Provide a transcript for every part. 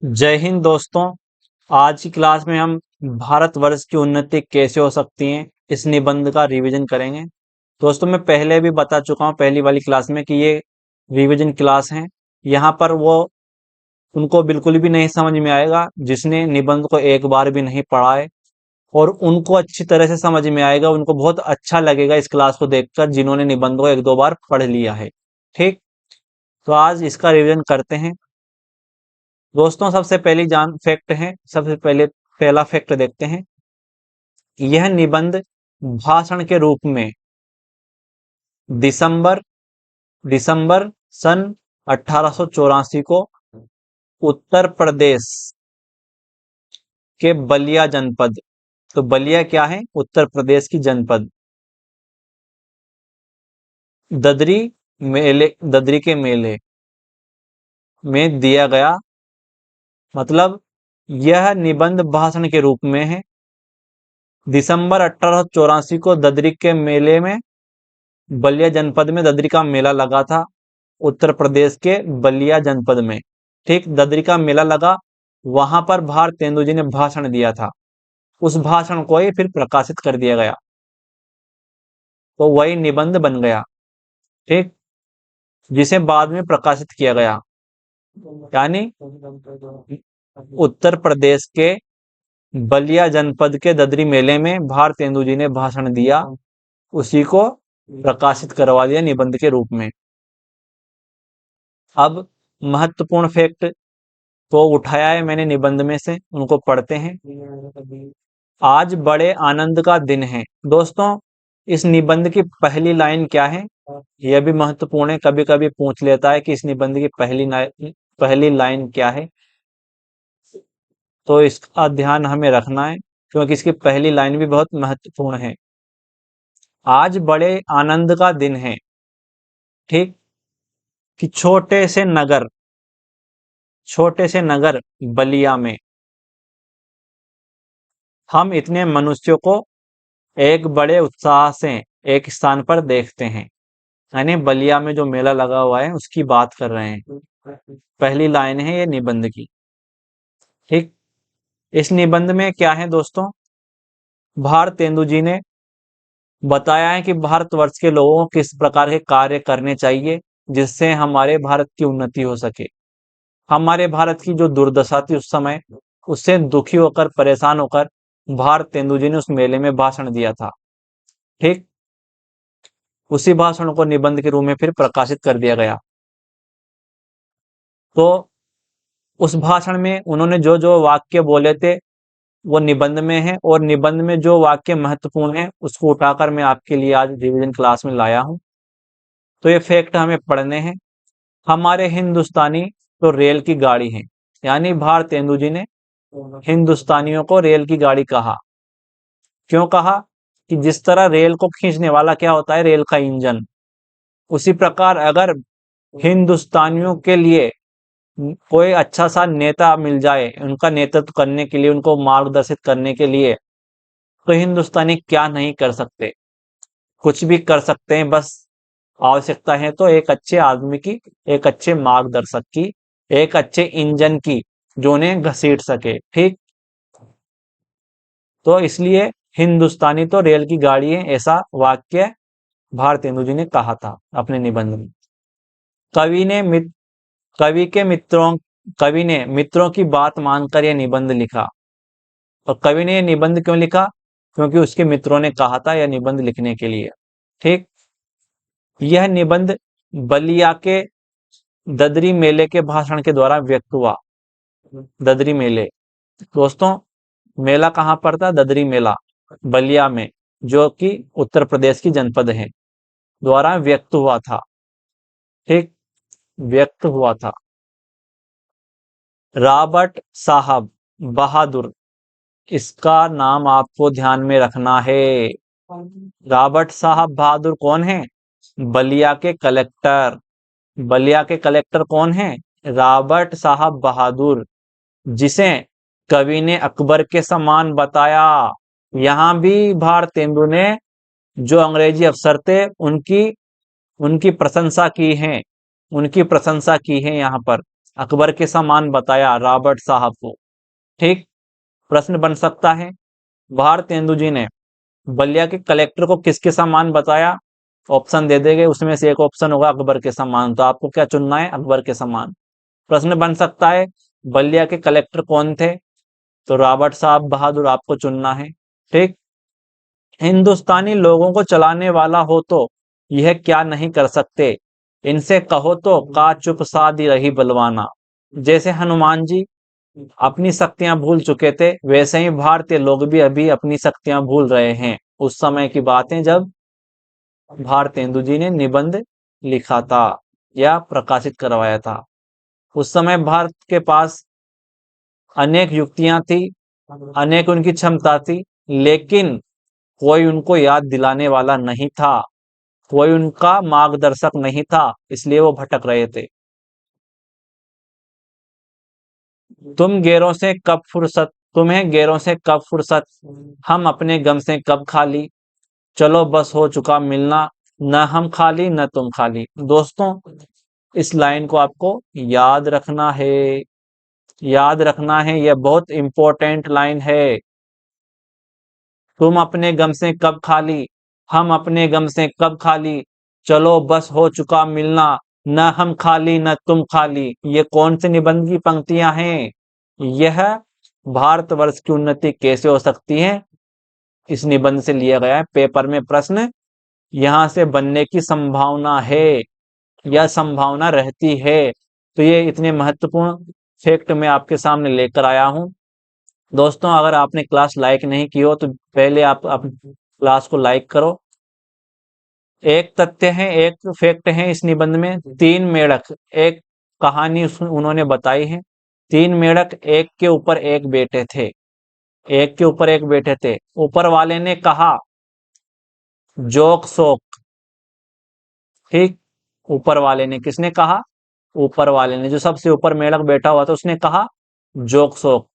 जय हिंद दोस्तों। आज की क्लास में हम भारतवर्ष की उन्नति कैसे हो सकती है इस निबंध का रिवीजन करेंगे। दोस्तों मैं पहले भी बता चुका हूँ पहली वाली क्लास में कि ये रिवीजन क्लास है। यहाँ पर वो उनको बिल्कुल भी नहीं समझ में आएगा जिसने निबंध को एक बार भी नहीं पढ़ा है, और उनको अच्छी तरह से समझ में आएगा, उनको बहुत अच्छा लगेगा इस क्लास को देखकर जिन्होंने निबंध को एक दो बार पढ़ लिया है। ठीक, तो आज इसका रिवीजन करते हैं। दोस्तों सबसे पहली जान फैक्ट है, सबसे पहले पहला फैक्ट देखते हैं। यह निबंध भाषण के रूप में दिसंबर दिसंबर सन 1884 को उत्तर प्रदेश के बलिया जनपद, तो बलिया क्या है? उत्तर प्रदेश की जनपद, ददरी के मेले में दिया गया। मतलब यह निबंध भाषण के रूप में है। दिसंबर 1884 को ददरी के मेले में, बलिया जनपद में ददरी का मेला लगा था, उत्तर प्रदेश के बलिया जनपद में। ठीक, ददरी का मेला लगा, वहां पर भारत तेंदुजी ने भाषण दिया था। उस भाषण को ही फिर प्रकाशित कर दिया गया, तो वही निबंध बन गया। ठीक, जिसे बाद में प्रकाशित किया गया, यानी उत्तर प्रदेश के बलिया जनपद के ददरी मेले में भारत तेंदुजी ने भाषण दिया, उसी को प्रकाशित करवा दिया निबंध के रूप में। अब महत्वपूर्ण फैक्ट को उठाया है मैंने निबंध में से, उनको पढ़ते हैं। आज बड़े आनंद का दिन है। दोस्तों इस निबंध की पहली लाइन क्या है, यह भी महत्वपूर्ण है। कभी कभी पूछ लेता है कि इस निबंध की पहली लाइन क्या है, तो इसका ध्यान हमें रखना है क्योंकि इसकी पहली लाइन भी बहुत महत्वपूर्ण है। आज बड़े आनंद का दिन है। ठीक, कि छोटे से नगर बलिया में हम इतने मनुष्यों को एक बड़े उत्साह से एक स्थान पर देखते हैं। यानी बलिया में जो मेला लगा हुआ है उसकी बात कर रहे हैं। पहली लाइन है ये निबंध की। ठीक, इस निबंध में क्या है दोस्तों, भारत तेंदु जी ने बताया है कि भारतवर्ष के लोगों को किस प्रकार के कार्य करने चाहिए जिससे हमारे भारत की उन्नति हो सके। हमारे भारत की जो दुर्दशा थी उस समय, उससे दुखी होकर, परेशान होकर भारत तेंदु जी ने उस मेले में भाषण दिया था। ठीक, उसी भाषण को निबंध के रूप में फिर प्रकाशित कर दिया गया। तो उस भाषण में उन्होंने जो जो वाक्य बोले थे वो निबंध में है, और निबंध में जो वाक्य महत्वपूर्ण है उसको उठाकर मैं आपके लिए आज रिवीजन क्लास में लाया हूं। तो ये फैक्ट हमें पढ़ने हैं। हमारे हिंदुस्तानी तो रेल की गाड़ी है, यानी भारत तेंदु जी ने हिंदुस्तानियों को रेल की गाड़ी कहा। क्यों कहा? कि जिस तरह रेल को खींचने वाला क्या होता है? रेल का इंजन। उसी प्रकार अगर हिंदुस्तानियों के लिए कोई अच्छा सा नेता मिल जाए उनका नेतृत्व करने के लिए, उनको मार्गदर्शित करने के लिए, तो हिंदुस्तानी क्या नहीं कर सकते, कुछ भी कर सकते हैं। बस आवश्यकता है तो एक अच्छे आदमी की, एक अच्छे मार्गदर्शक की, एक अच्छे इंजन की जो उन्हें घसीट सके। ठीक, तो इसलिए हिंदुस्तानी तो रेल की गाड़ी है, ऐसा वाक्य भारत तेंदु जी ने कहा था अपने निबंध में। कवि ने मित, कवि के मित्रों कवि ने मित्रों की बात मानकर यह निबंध लिखा। और कवि ने यह निबंध क्यों लिखा? क्योंकि उसके मित्रों ने कहा था यह निबंध लिखने के लिए। ठीक, यह निबंध बलिया के ददरी मेले के भाषण के द्वारा व्यक्त हुआ। ददरी मेले, दोस्तों मेला कहाँ पर था? ददरी मेला बलिया में, जो कि उत्तर प्रदेश की जनपद है, द्वारा व्यक्त हुआ था। ठीक, व्यक्त हुआ था। रॉबर्ट साहब बहादुर, इसका नाम आपको ध्यान में रखना है। रॉबर्ट साहब बहादुर कौन है? बलिया के कलेक्टर। बलिया के कलेक्टर कौन है? रॉबर्ट साहब बहादुर, जिसे कवि ने अकबर के समान बताया। यहां भी भारत तेंदु ने जो अंग्रेजी अफसर थे उनकी उनकी प्रशंसा की है, उनकी प्रशंसा की है यहाँ पर। अकबर के समान बताया रॉबर्ट साहब को। ठीक। प्रश्न बन सकता है, भारतेंदु जी ने बलिया के कलेक्टर को किसके समान बताया? ऑप्शन दे देंगे, उसमें से एक ऑप्शन होगा अकबर के समान, तो आपको क्या चुनना है? अकबर के समान। प्रश्न बन सकता है, बलिया के कलेक्टर कौन थे? तो रॉबर्ट साहब बहादुर आपको चुनना है। ठीक। हिंदुस्तानी लोगों को चलाने वाला हो तो यह क्या नहीं कर सकते, इनसे कहो तो का चुप साधी रही बलवाना। जैसे हनुमान जी अपनी शक्तियां भूल चुके थे, वैसे ही भारतीय लोग भी अभी अपनी शक्तियां भूल रहे हैं। उस समय की बातें जब भारतेंदु जी ने निबंध लिखा था या प्रकाशित करवाया था। उस समय भारत के पास अनेक युक्तियां थी, अनेक उनकी क्षमता थी, लेकिन कोई उनको याद दिलाने वाला नहीं था, कोई उनका मार्गदर्शक नहीं था, इसलिए वो भटक रहे थे। तुम्हें गैरों से कब फुर्सत, हम अपने गम से कब खाली, चलो बस हो चुका मिलना, न हम खाली न तुम खाली। दोस्तों, इस लाइन को आपको याद रखना है, याद रखना है, यह बहुत इंपॉर्टेंट लाइन है। तुम अपने गम से कब खाली, हम अपने गम से कब खाली, चलो बस हो चुका मिलना, न हम खाली न तुम खाली। ये कौन से निबंध की पंक्तियां हैं? यह भारतवर्ष की उन्नति कैसे हो सकती है, इस निबंध से लिया गया है। पेपर में प्रश्न यहां से बनने की संभावना है या संभावना रहती है। तो ये इतने महत्वपूर्ण फैक्ट मैं आपके सामने लेकर आया हूं। दोस्तों, अगर आपने क्लास लाइक नहीं की हो तो पहले आप क्लास को लाइक करो। एक तथ्य है, एक फैक्ट है इस निबंध में, 3 मेढक, एक कहानी उन्होंने बताई है। 3 मेढक एक के ऊपर एक बैठे थे, एक के ऊपर एक बैठे थे। ऊपर वाले ने कहा जोक सोक। ठीक। ऊपर वाले ने, किसने कहा? ऊपर वाले ने, जो सबसे ऊपर मेढक बैठा हुआ था उसने कहा जोक सोक।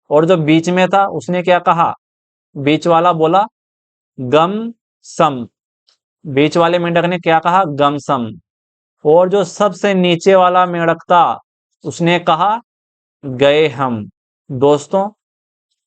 और जो बीच में था उसने क्या कहा? बीच वाला बोला गम सम। बीच वाले मेंढक ने क्या कहा? गम सम। और जो सबसे नीचे वाला मेंढक था उसने कहा गए हम। दोस्तों,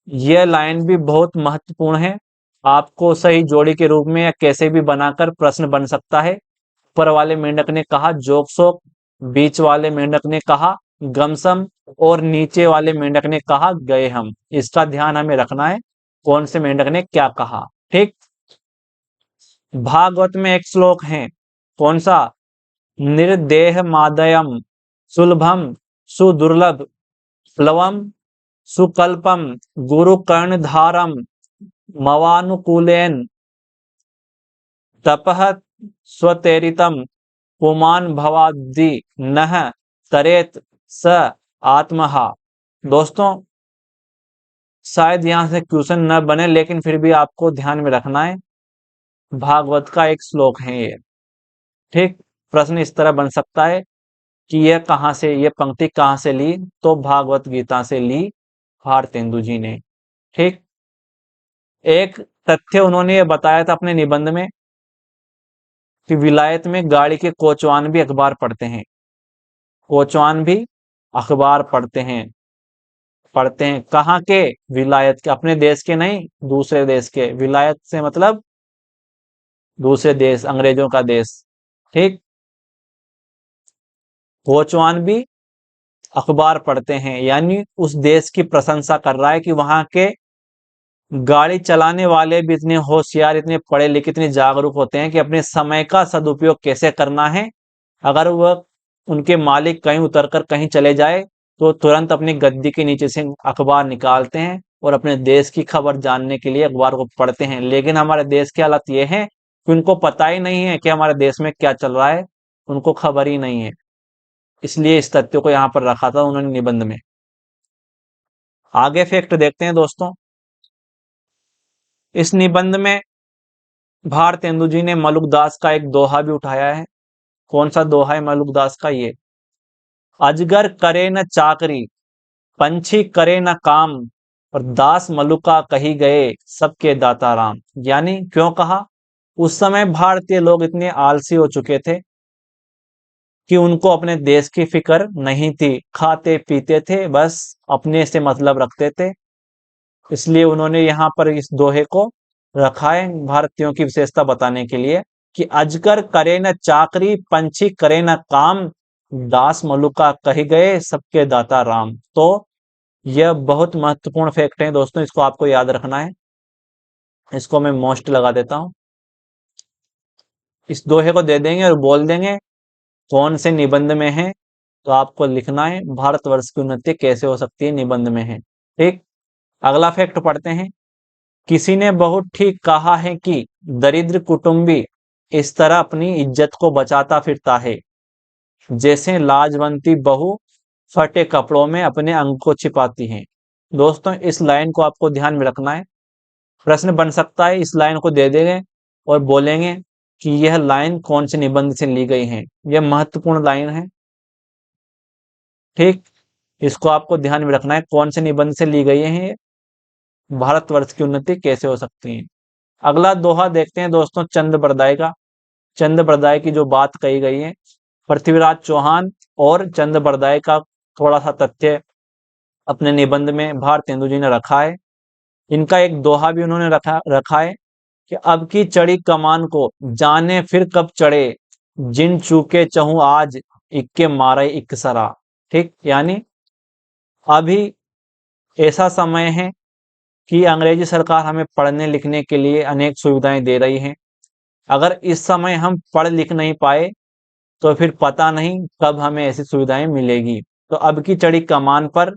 यह लाइन भी बहुत महत्वपूर्ण है, आपको सही जोड़ी के रूप में या कैसे भी बनाकर प्रश्न बन सकता है। ऊपर वाले मेंढक ने कहा जोकसोक, बीच वाले मेंढक ने कहा गमसम, और नीचे वाले मेंढक ने कहा गए हम। इसका ध्यान हमें रखना है, कौन से मेंढक ने क्या कहा। ठीक। भागवत में एक श्लोक है, कौन सा? निर्देह मादयम सुलभम सुदुर्लभ प्लवम सुकल्पम गुरु कर्णधारम मवानुकूलेन तपः स्वतेरितम पुमान भवादि नह तरेत स आत्महा। दोस्तों, शायद यहां से क्वेश्चन न बने, लेकिन फिर भी आपको ध्यान में रखना है, भागवत का एक श्लोक है ये। ठीक। प्रश्न इस तरह बन सकता है कि यह कहां से, यह पंक्ति कहां से ली? तो भागवत गीता से ली भारतेंदु जी ने। ठीक। एक तथ्य उन्होंने ये बताया था अपने निबंध में कि विलायत में गाड़ी के कोचवान भी अखबार पढ़ते हैं। कोचवान भी अखबार पढ़ते हैं कहाँ के? विलायत के, अपने देश के नहीं, दूसरे देश के। विलायत से मतलब दूसरे देश, अंग्रेजों का देश। ठीक। कोचवान भी अखबार पढ़ते हैं, यानी उस देश की प्रशंसा कर रहा है कि वहां के गाड़ी चलाने वाले भी इतने होशियार, इतने पढ़े लिखे, इतने जागरूक होते हैं कि अपने समय का सदुपयोग कैसे करना है। अगर वह उनके मालिक कहीं उतरकर कहीं चले जाए तो तुरंत अपनी गद्दी के नीचे से अखबार निकालते हैं और अपने देश की खबर जानने के लिए अखबार को पढ़ते हैं। लेकिन हमारे देश की हालत यह है कि उनको पता ही नहीं है कि हमारे देश में क्या चल रहा है, उनको खबर ही नहीं है। इसलिए इस तथ्य को यहाँ पर रखा था उन्होंने निबंध में। आगे फैक्ट देखते हैं दोस्तों। इस निबंध में भारतेंदु जी ने मलुकदास का एक दोहा भी उठाया है। कौन सा दोहा है मलुकदास का? ये, अजगर करे न चाकरी, पंछी करे न काम, और दास मलुका कही गए सबके दाता राम। यानी क्यों कहा? उस समय भारतीय लोग इतने आलसी हो चुके थे, कि उनको अपने देश की फिक्र नहीं थी, खाते पीते थे, बस अपने से मतलब रखते थे। इसलिए उन्होंने यहाँ पर इस दोहे को रखा है भारतीयों की विशेषता बताने के लिए कि अजगर करे न चाकरी, पंछी करे न काम, दास मलुका कही गए सबके दाता राम। तो यह बहुत महत्वपूर्ण फैक्ट है दोस्तों, इसको आपको याद रखना है। इसको मैं मोस्ट लगा देता हूँ। इस दोहे को दे देंगे और बोल देंगे कौन से निबंध में है, तो आपको लिखना है भारतवर्ष की उन्नति कैसे हो सकती है, निबंध में है। ठीक, अगला फैक्ट पढ़ते हैं। किसी ने बहुत ठीक कहा है कि दरिद्र कुटुंबी इस तरह अपनी इज्जत को बचाता फिरता है, जैसे लाजवंती बहू फटे कपड़ों में अपने अंग को छिपाती है। दोस्तों इस लाइन को आपको ध्यान में रखना है। प्रश्न बन सकता है, इस लाइन को दे देंगे और बोलेंगे कि यह लाइन कौन से निबंध से ली गई है। यह महत्वपूर्ण लाइन है। ठीक, इसको आपको ध्यान में रखना है, कौन से निबंध से ली गई है, भारतवर्ष की उन्नति कैसे हो सकती है। अगला दोहा देखते हैं दोस्तों, चंद बरदाई का। चंद बरदाई की जो बात कही गई है, पृथ्वीराज चौहान और चंद बरदाई का थोड़ा सा तथ्य अपने निबंध में भारतेंदु जी ने रखा है। इनका एक दोहा भी उन्होंने रखा है कि अब की चढ़ी कमान को जाने फिर कब चढ़े, जिन चूके चहु आज इक्के मारे इकसरा। ठीक, यानी अभी ऐसा समय है कि अंग्रेजी सरकार हमें पढ़ने लिखने के लिए अनेक सुविधाएं दे रही है। अगर इस समय हम पढ़ लिख नहीं पाए तो फिर पता नहीं कब हमें ऐसी सुविधाएं मिलेगी। तो अब की चढ़ी कमान पर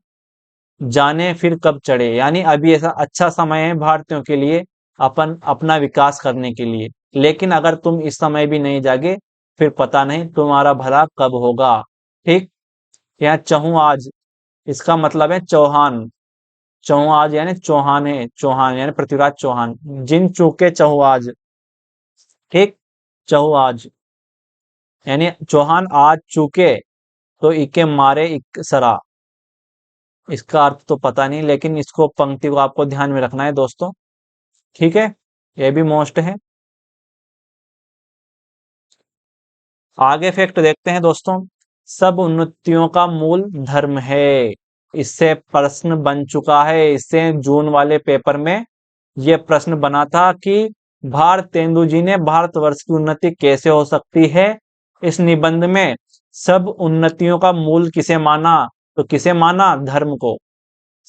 जाने फिर कब चढ़े, यानी अभी ऐसा अच्छा समय है भारतीयों के लिए अपना विकास करने के लिए। लेकिन अगर तुम इस समय भी नहीं जागे, फिर पता नहीं तुम्हारा भला कब होगा। ठीक, यहाँ चहु आज, इसका मतलब है चौहान। चहु आज यानी चौहान है, चौहान यानी पृथ्वीराज चौहान। जिन चूके चहु आज। ठीक, चहु आज यानी चौहान आज चूके तो इके मारे इक सरा। इसका अर्थ तो पता नहीं, लेकिन इसको पंक्ति को आपको ध्यान में रखना है दोस्तों। ठीक है, ये भी मोस्ट है। आगे फैक्ट देखते हैं दोस्तों, सब उन्नतियों का मूल धर्म है। इससे प्रश्न बन चुका है, इससे जून वाले पेपर में यह प्रश्न बना था कि भारतेंदु जी ने भारतवर्ष की उन्नति कैसे हो सकती है। इस निबंध में सब उन्नतियों का मूल किसे माना, तो किसे माना, धर्म को।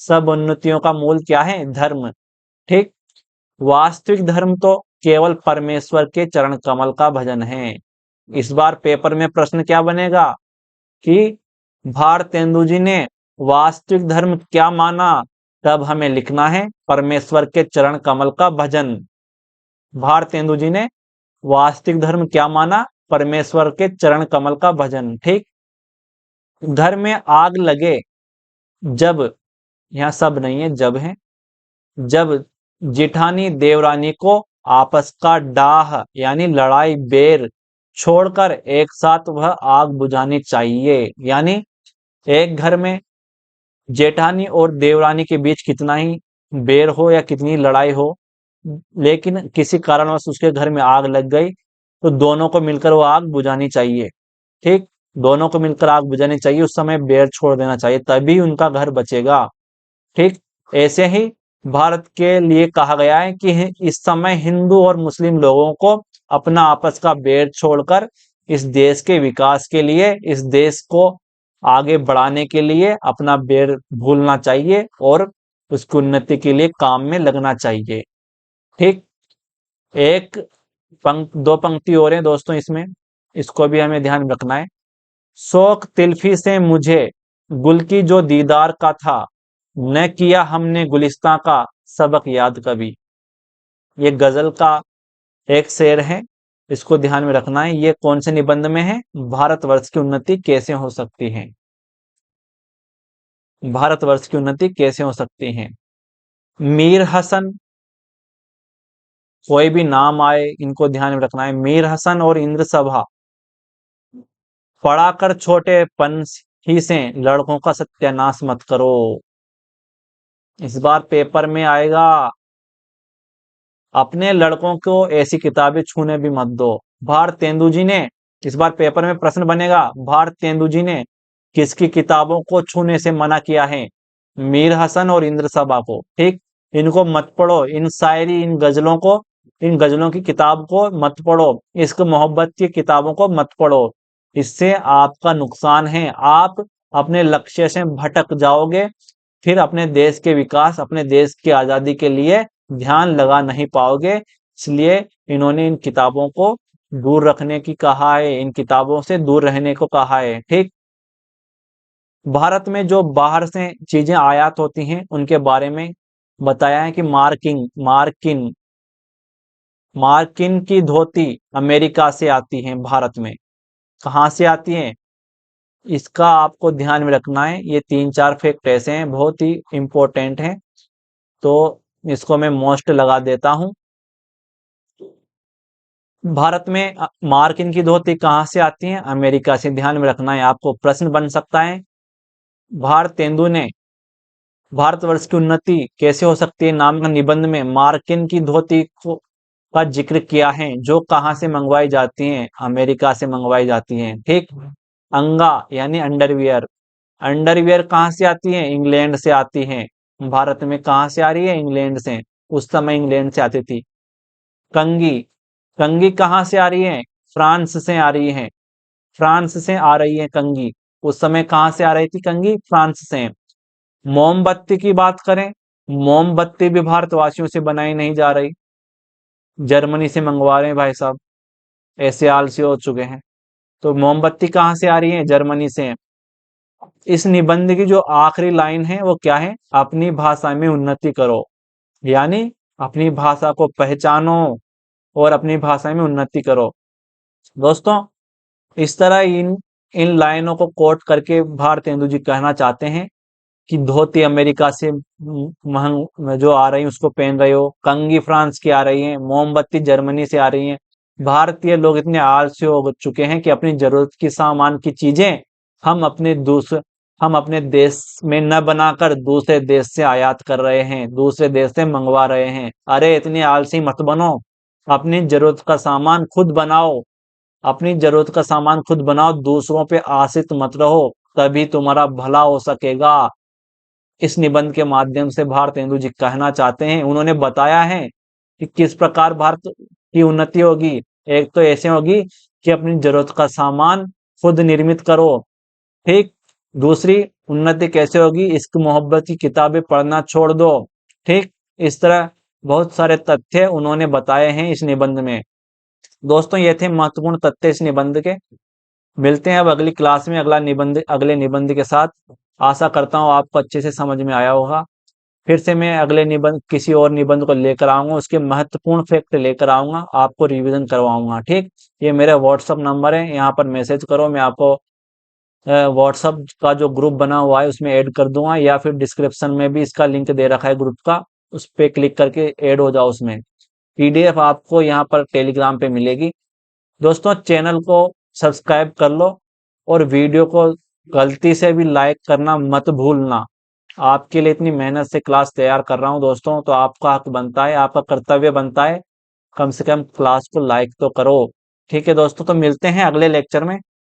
सब उन्नतियों का मूल क्या है, धर्म। ठीक, वास्तविक धर्म तो केवल परमेश्वर के चरण कमल का भजन है। इस बार पेपर में प्रश्न क्या बनेगा कि भारतेंदु जी ने वास्तविक धर्म क्या माना, तब हमें लिखना है परमेश्वर के चरण कमल का भजन। भारतेंदु जी ने वास्तविक धर्म क्या माना, परमेश्वर के चरण कमल का भजन। ठीक, घर में आग लगे जब, यहाँ सब नहीं है, जब है, जब जेठानी देवरानी को आपस का डाह यानी लड़ाई बेर छोड़कर एक साथ वह आग बुझानी चाहिए। यानी एक घर में जेठानी और देवरानी के बीच कितना ही बेर हो या कितनी लड़ाई हो, लेकिन किसी कारणवश उसके घर में आग लग गई तो दोनों को मिलकर वो आग बुझानी चाहिए। ठीक, दोनों को मिलकर आग बुझानी चाहिए, उस समय बेर छोड़ देना चाहिए, तभी उनका घर बचेगा। ठीक, ऐसे ही भारत के लिए कहा गया है कि इस समय हिंदू और मुस्लिम लोगों को अपना आपस का बैर छोड़कर इस देश के विकास के लिए, इस देश को आगे बढ़ाने के लिए अपना बैर भूलना चाहिए और उसकी उन्नति के लिए काम में लगना चाहिए। ठीक, एक दो पंक्ति और है दोस्तों इसमें, इसको भी हमें ध्यान रखना है। शौक तिल्फी से मुझे गुल की जो दीदार का था, न किया हमने गुलिस्तां का सबक याद कभी। ये गजल का एक शेर है, इसको ध्यान में रखना है। ये कौन से निबंध में है, भारतवर्ष की उन्नति कैसे हो सकती है, भारतवर्ष की उन्नति कैसे हो सकती है। मीर हसन, कोई भी नाम आए इनको ध्यान में रखना है। मीर हसन और इंद्र सभा, पढ़ाकर छोटेपन ही से लड़कों का सत्यानाश मत करो। इस बार पेपर में आएगा, अपने लड़कों को ऐसी किताबें छूने भी मत दो। भारतेंदु जी ने इस बार पेपर में प्रश्न बनेगा, भारत तेंदु जी ने किसकी किताबों को छूने से मना किया है? मीर हसन और इंद्र सभा को। ठीक, इनको मत पढ़ो, इन शायरी, इन गजलों को, इन गजलों की किताब को मत पढ़ो, इश्क मोहब्बत की किताबों को मत पढ़ो। इससे आपका नुकसान है, आप अपने लक्ष्य से भटक जाओगे, फिर अपने देश के विकास, अपने देश की आजादी के लिए ध्यान लगा नहीं पाओगे। इसलिए इन्होंने इन किताबों को दूर रखने की कहा है, इन किताबों से दूर रहने को कहा है। ठीक, भारत में जो बाहर से चीजें आयात होती हैं उनके बारे में बताया है कि मार्किन मार्किन की धोती अमेरिका से आती है भारत में। कहाँ से आती है, इसका आपको ध्यान में रखना है। ये 3-4 फैक्ट ऐसे हैं, बहुत ही इंपॉर्टेंट हैं, तो इसको मैं मोस्ट लगा देता हूं। भारत में मार्किन की धोती कहाँ से आती है? अमेरिका से। ध्यान में रखना है, आपको प्रश्न बन सकता है। भारत तेंदु ने भारतवर्ष की उन्नति कैसे हो सकती है नाम का निबंध में मार्किन की धोती को का जिक्र किया है, जो कहाँ से मंगवाई जाती हैं? अमेरिका से मंगवाई जाती हैं। ठीक, अंगा यानी अंडरवियर, अंडरवियर कहाँ से आती है? इंग्लैंड से आती है। भारत में कहाँ से आ रही है? इंग्लैंड से। उस समय इंग्लैंड से आती थी। कंगी, कंगी कहाँ से आ रही है? फ्रांस से आ रही है। फ्रांस से आ रही है कंगी। उस समय कहाँ से आ रही थी कंगी? फ्रांस से। मोमबत्ती की बात करें, मोमबत्ती भी भारतवासियों से बनाई नहीं जा रही, जर्मनी से मंगवा रहे हैं भाई साहब, ऐसे आलसी हो चुके हैं। तो मोमबत्ती कहाँ से आ रही है? जर्मनी से। इस निबंध की जो आखिरी लाइन है वो क्या है? अपनी भाषा में उन्नति करो, यानी अपनी भाषा को पहचानो और अपनी भाषा में उन्नति करो। दोस्तों, इस तरह इन इन लाइनों को कोट करके भारतेंदु जी कहना चाहते हैं कि धोती अमेरिका से महंग जो आ रही है उसको पहन रहे हो, कंघी फ्रांस की आ रही है, मोमबत्ती जर्मनी से आ रही है। भारतीय लोग इतने आलसी हो चुके हैं कि अपनी जरूरत की सामान की चीजें हम अपने देश में न बनाकर दूसरे देश से आयात कर रहे हैं, दूसरे देश से मंगवा रहे हैं। अरे इतने आलसी मत बनो, अपनी जरूरत का सामान खुद बनाओ, अपनी जरूरत का सामान खुद बनाओ, दूसरों पे आश्रित मत रहो, तभी तुम्हारा भला हो सकेगा। इस निबंध के माध्यम से भारतेंदु जी कहना चाहते हैं, उन्होंने बताया है कि किस प्रकार भारत की उन्नति होगी। एक तो ऐसे होगी कि अपनी जरूरत का सामान खुद निर्मित करो। ठीक, दूसरी उन्नति कैसे होगी? इश्क मोहब्बत की किताबें पढ़ना छोड़ दो। ठीक, इस तरह बहुत सारे तथ्य उन्होंने बताए हैं इस निबंध में। दोस्तों, ये थे महत्वपूर्ण तथ्य इस निबंध के। मिलते हैं अब अगली क्लास में अगले निबंध के साथ। आशा करता हूँ आपको अच्छे से समझ में आया होगा। फिर से मैं अगले निबंध किसी और निबंध को लेकर आऊंगा, उसके महत्वपूर्ण फैक्ट लेकर आऊंगा, आपको रिवीजन करवाऊंगा। ठीक, ये मेरा व्हाट्सअप नंबर है, यहाँ पर मैसेज करो, मैं आपको व्हाट्सअप का जो ग्रुप बना हुआ है उसमें ऐड कर दूंगा, या फिर डिस्क्रिप्शन में भी इसका लिंक दे रखा है ग्रुप का, उस पर क्लिक करके ऐड हो जाओ उसमें। पीडीएफ आपको यहाँ पर टेलीग्राम पे मिलेगी। दोस्तों, चैनल को सब्सक्राइब कर लो और वीडियो को गलती से भी लाइक करना मत भूलना। आपके लिए इतनी मेहनत से क्लास तैयार कर रहा हूँ दोस्तों, तो आपका हक बनता है, आपका कर्तव्य बनता है, कम से कम क्लास को लाइक तो करो। ठीक है दोस्तों, तो मिलते हैं अगले लेक्चर में।